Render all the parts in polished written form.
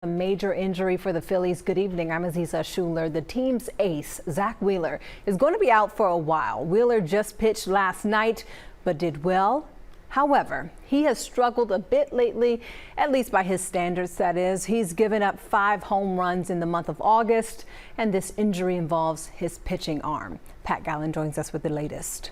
A major injury for the Phillies. Good evening. I'm Aziza Schuler. The team's ace, Zack Wheeler, is going to be out for a while. Wheeler just pitched last night, but did well. However, he has struggled a bit lately, at least by his standards, that is. He's given up 5 home runs in the month of August, and this injury involves his pitching arm. Pat Gallen joins us with the latest.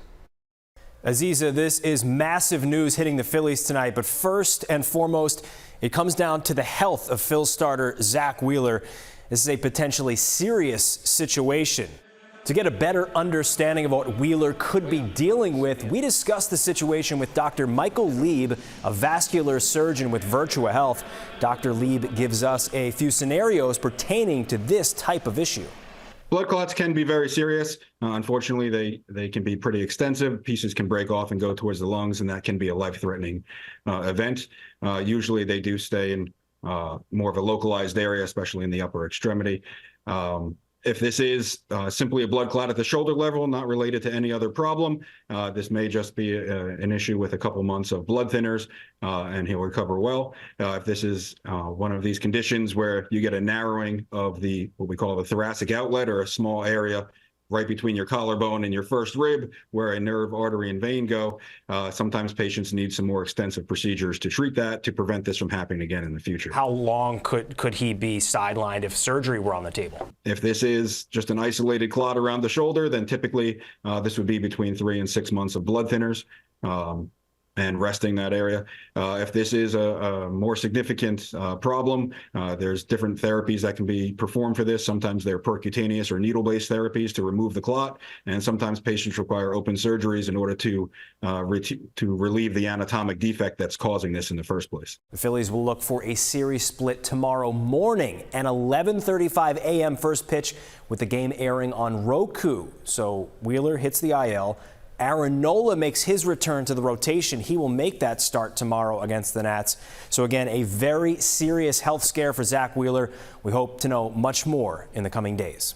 Aziza, this is massive news hitting the Phillies tonight, but first and foremost, it comes down to the health of Phil's starter, Zack Wheeler. This is a potentially serious situation. To get a better understanding of what Wheeler could be dealing with, we discussed the situation with Dr. Michael Lieb, a vascular surgeon with Virtua Health. Dr. Lieb gives us a few scenarios pertaining to this type of issue. Blood clots can be very serious. Unfortunately, they can be pretty extensive. Pieces can break off and go towards the lungs, and that can be a life-threatening event. Usually they do stay in more of a localized area, especially in the upper extremity. If this is simply a blood clot at the shoulder level, not related to any other problem, this may just be an issue with a couple months of blood thinners, and he'll recover well. If this is one of these conditions where you get a narrowing of what we call the thoracic outlet, or a small area right between your collarbone and your first rib where a nerve, artery, and vein go, sometimes patients need some more extensive procedures to treat that, to prevent this from happening again in the future. How long could he be sidelined if surgery were on the table? If this is just an isolated clot around the shoulder, then typically this would be between 3 and 6 months of blood thinners and resting that area. If this is a more significant problem, there's different therapies that can be performed for this. Sometimes they're percutaneous or needle-based therapies to remove the clot, and sometimes patients require open surgeries in order to relieve the anatomic defect that's causing this in the first place. The Phillies will look for a series split tomorrow morning, an 11:35 a.m. first pitch, with the game airing on Roku. So Wheeler hits the IL. Aaron Nola makes his return to the rotation. He will make that start tomorrow against the Nats. So again, a very serious health scare for Zack Wheeler. We hope to know much more in the coming days.